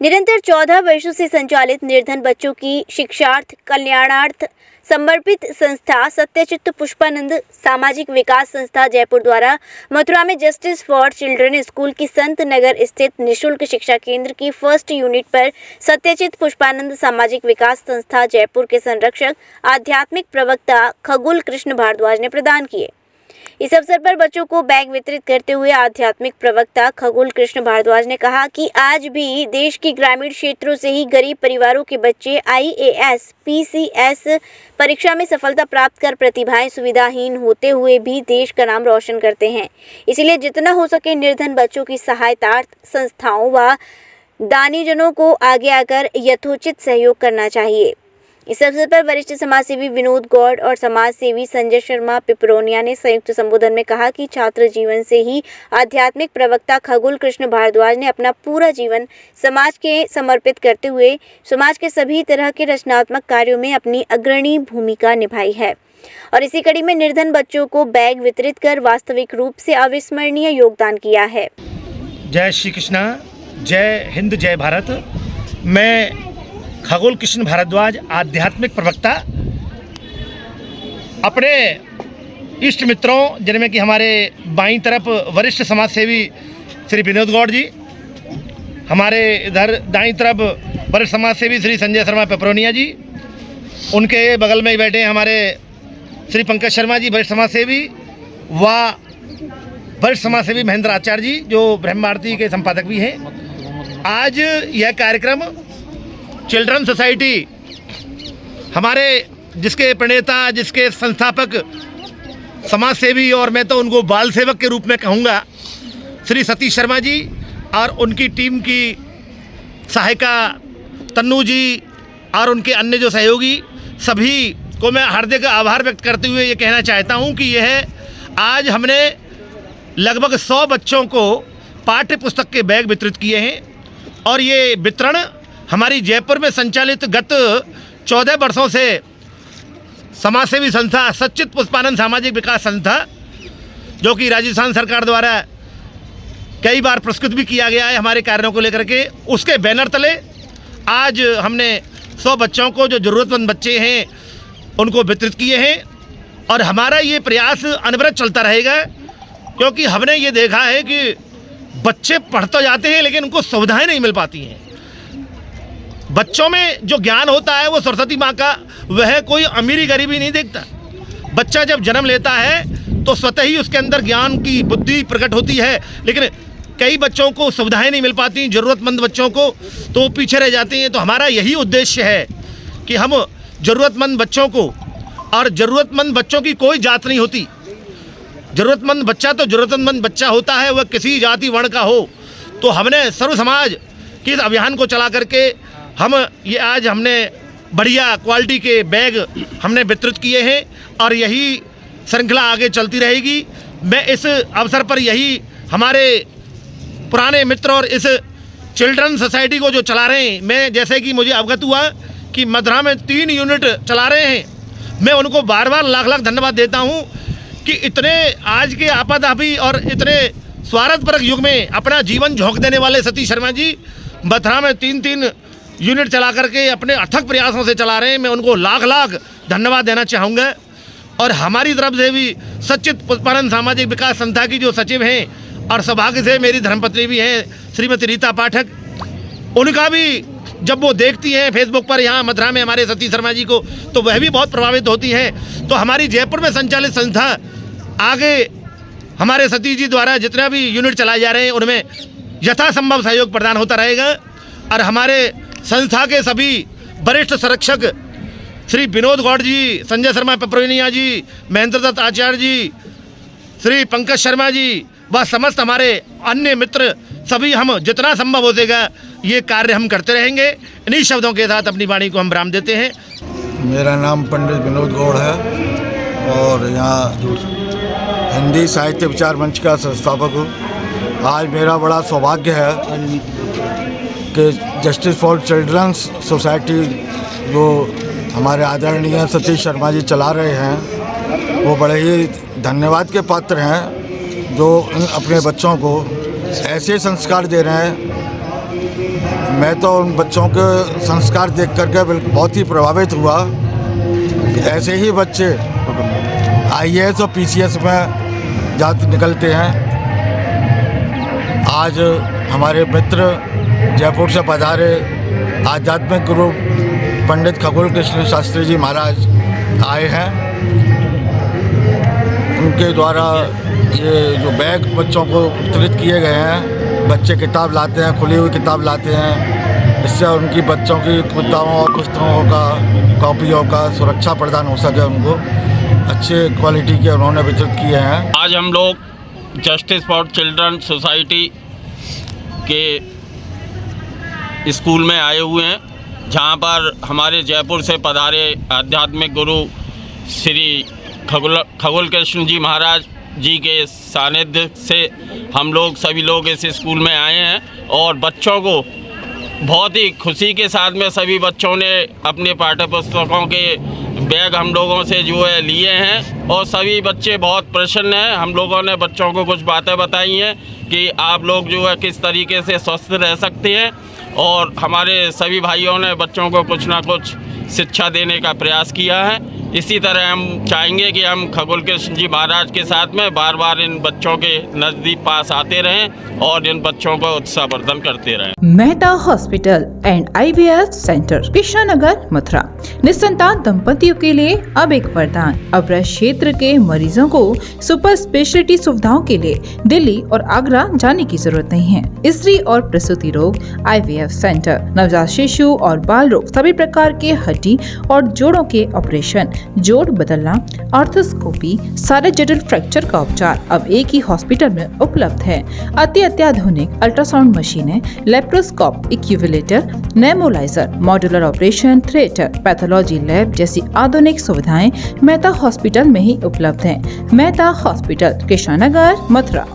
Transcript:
निरंतर 14 वर्षों से संचालित निर्धन बच्चों की शिक्षार्थ कल्याणार्थ समर्पित संस्था सत्यचित्त पुष्पानंद सामाजिक विकास संस्था जयपुर द्वारा मथुरा में जस्टिस फॉर चिल्ड्रन स्कूल की संत नगर स्थित निशुल्क शिक्षा केंद्र की फर्स्ट यूनिट पर सत्यचित्त पुष्पानंद सामाजिक विकास संस्था जयपुर के संरक्षक आध्यात्मिक प्रवक्ता खगोल कृष्ण भारद्वाज ने प्रदान किए। इस अवसर पर बच्चों को बैग वितरित करते हुए आध्यात्मिक प्रवक्ता खगोल कृष्ण भारद्वाज ने कहा कि आज भी देश के ग्रामीण क्षेत्रों से ही गरीब परिवारों के बच्चे IAS, PCS परीक्षा में सफलता प्राप्त कर प्रतिभाएं सुविधाहीन होते हुए भी देश का नाम रोशन करते हैं। इसलिए जितना हो सके निर्धन बच्चों की सहायतार्थ संस्थाओं व दानीजनों को आगे आकर यथोचित सहयोग करना चाहिए। इस अवसर पर वरिष्ठ समाजसेवी विनोद गौड़ और समाज सेवी संजय शर्मा पिपरोनिया ने संयुक्त संबोधन में कहा कि छात्र जीवन से ही आध्यात्मिक प्रवक्ता खगोल कृष्ण भारद्वाज ने अपना पूरा जीवन समाज के समर्पित करते हुए समाज के सभी तरह के रचनात्मक कार्यों में अपनी अग्रणी भूमिका निभाई है और इसी कड़ी में निर्धन बच्चों को बैग वितरित कर वास्तविक रूप से अविस्मरणीय योगदान किया है। जय श्री कृष्णा, जय हिंद, जय भारत। मैं खगोल कृष्ण भारद्वाज आध्यात्मिक प्रवक्ता अपने इष्ट मित्रों जिनमें कि हमारे बाईं तरफ वरिष्ठ समाज सेवी श्री विनोद गौड़ जी, हमारे इधर दाईं तरफ वरिष्ठ समाज सेवी श्री संजय शर्मा पिपरोनिया जी, उनके बगल में ही बैठे हमारे श्री पंकज शर्मा जी वरिष्ठ समाज सेवी व वरिष्ठ समाज सेवी महेंद्र आचार्य जी जो ब्रह्म भारती के संपादक भी हैं। आज यह कार्यक्रम चिल्ड्रन सोसाइटी हमारे जिसके प्रणेता, जिसके संस्थापक समाज सेवी और मैं तो उनको बाल सेवक के रूप में कहूँगा श्री सतीश शर्मा जी और उनकी टीम की सहायिका तन्नू जी और उनके अन्य जो सहयोगी सभी को मैं हार्दिक आभार व्यक्त करते हुए ये कहना चाहता हूँ कि यह आज हमने लगभग 100 बच्चों को पाठ्य पुस्तक के बैग वितरित किए हैं और ये वितरण हमारी जयपुर में संचालित गत 14 वर्षों से समाजसेवी संस्था सत्यचित्त पुष्पानंद सामाजिक विकास संस्था जो कि राजस्थान सरकार द्वारा कई बार पुरस्कृत भी किया गया है हमारे कार्यों को लेकर के, उसके बैनर तले आज हमने 100 बच्चों को जो ज़रूरतमंद बच्चे हैं उनको वितरित किए हैं और हमारा ये प्रयास अनवरत चलता रहेगा क्योंकि हमने ये देखा है कि बच्चे पढ़ तो जाते हैं लेकिन उनको सुविधाएँ नहीं मिल पाती हैं। बच्चों में जो ज्ञान होता है वो सरस्वती माँ का, वह कोई अमीरी गरीबी नहीं देखता। बच्चा जब जन्म लेता है तो स्वतः ही उसके अंदर ज्ञान की बुद्धि प्रकट होती है, लेकिन कई बच्चों को सुविधाएं नहीं मिल पाती, ज़रूरतमंद बच्चों को तो वो पीछे रह जाते हैं। तो हमारा यही उद्देश्य है कि हम ज़रूरतमंद बच्चों को, और ज़रूरतमंद बच्चों की कोई जात नहीं होती, ज़रूरतमंद बच्चा तो ज़रूरतमंद बच्चा होता है, वह किसी जाति वर्ण का हो। तो हमने सर्व समाज के इस अभियान को चला करके हम ये आज हमने बढ़िया क्वालिटी के बैग हमने वितरित किए हैं और यही श्रृंखला आगे चलती रहेगी। मैं इस अवसर पर यही हमारे पुराने मित्र और इस चिल्ड्रन सोसाइटी को जो चला रहे हैं, मैं जैसे कि मुझे अवगत हुआ कि मथुरा में 3 यूनिट चला रहे हैं, मैं उनको बार बार लाख लाख धन्यवाद देता हूँ कि इतने आज के आपाधापी और इतने स्वार्थपरक युग में अपना जीवन झोंक देने वाले सतीश शर्मा जी मथुरा में 3 यूनिट चला करके अपने अथक प्रयासों से चला रहे हैं। मैं उनको लाख लाख धन्यवाद देना चाहूँगा। और हमारी तरफ से भी सत्यचित्त पुष्पानंद सामाजिक विकास संस्था की जो सचिव हैं और सौभाग्य से मेरी धर्मपत्नी भी हैं श्रीमती रीता पाठक, उनका भी जब वो देखती हैं फेसबुक पर यहाँ मथुरा में हमारे सतीश शर्मा जी को तो वह भी बहुत प्रभावित होती हैं। तो हमारी जयपुर में संचालित संस्था आगे हमारे सतीश जी द्वारा जितना भी यूनिट चलाए जा रहे हैं उनमें यथासंभव सहयोग प्रदान होता रहेगा। और हमारे संस्था के सभी वरिष्ठ संरक्षक श्री विनोद गौड़ जी, संजय शर्मा पिपरोनिया जी, महेंद्र दत्त आचार्य जी, श्री पंकज शर्मा जी व समस्त हमारे अन्य मित्र सभी हम जितना संभव हो सकेगा ये कार्य हम करते रहेंगे। इन्हीं शब्दों के साथ अपनी वाणी को हम विराम देते हैं। मेरा नाम पंडित विनोद गौड़ है और यहाँ हिंदी साहित्य विचार मंच का संस्थापक हूँ। आज मेरा बड़ा सौभाग्य है कि जस्टिस फॉर चिल्ड्रंस सोसाइटी जो हमारे आदरणीय सतीश शर्मा जी चला रहे हैं वो बड़े ही धन्यवाद के पात्र हैं जो अपने बच्चों को ऐसे संस्कार दे रहे हैं मैं तो उन बच्चों के संस्कार देख करके बिल्कुल बहुत ही प्रभावित हुआ। ऐसे ही बच्चे IAS और PCS में जाते निकलते हैं। आज हमारे मित्र जयपुर से पधारे आध्यात्मिक गुरु पंडित खगोल कृष्ण शास्त्री जी महाराज आए हैं। उनके द्वारा ये जो बैग बच्चों को वितरित किए गए हैं, बच्चे किताब लाते हैं, खुली हुई किताब लाते हैं, इससे उनकी बच्चों की किताबों और पुस्तकों का कॉपियों का सुरक्षा प्रदान हो सके, उनको अच्छे क्वालिटी के उन्होंने वितरित किए हैं। आज हम लोग जस्टिस फॉर चिल्ड्रन सोसाइटी के स्कूल में आए हुए हैं, जहां पर हमारे जयपुर से पधारे आध्यात्मिक गुरु श्री खगोल कृष्ण जी महाराज जी के सानिध्य से हम लोग सभी लोग इस स्कूल में आए हैं और बच्चों को बहुत ही खुशी के साथ में सभी बच्चों ने अपने पाठ्य पुस्तकों के बैग हम लोगों से जो है लिए हैं और सभी बच्चे बहुत प्रसन्न हैं। हम लोगों ने बच्चों को कुछ बातें बताई हैं कि आप लोग जो है किस तरीके से स्वस्थ रह सकते हैं और हमारे सभी भाइयों ने बच्चों को कुछ ना कुछ शिक्षा देने का प्रयास किया है। इसी तरह हम चाहेंगे कि हम खगोल कृष्ण जी महाराज के साथ में बार बार इन बच्चों के नज़दीक पास आते रहें और इन बच्चों को उत्साहवर्धन करते रहें। Mehta hospital and IVF centre, Krishnanagar, Mathura. निसंतान दंपतियों के लिए अब एक वरदान। अब क्षेत्र के मरीजों को सुपर स्पेशलिटी सुविधाओं के लिए दिल्ली और आगरा जाने की जरूरत नहीं है। स्त्री और प्रसूति रोग IVF सेंटर, नवजात शिशु और बाल रोग, सभी प्रकार के हड्डी और जोड़ों के ऑपरेशन, जोड़ बदलना, आर्थोस्कोपी, सारे जटिल फ्रैक्चर का उपचार अब एक ही हॉस्पिटल में उपलब्ध है। अत्याधुनिक अल्ट्रासाउंड मशीनें, लेप्रोस्कोप, इक्यूविलेटर, नेमोलाइजर, modular operation theatre, pathology lab जैसी आधुनिक सुविधाएं मेहता हॉस्पिटल में ही उपलब्ध हैं। मेहता हॉस्पिटल, कृष्णानगर, मथुरा।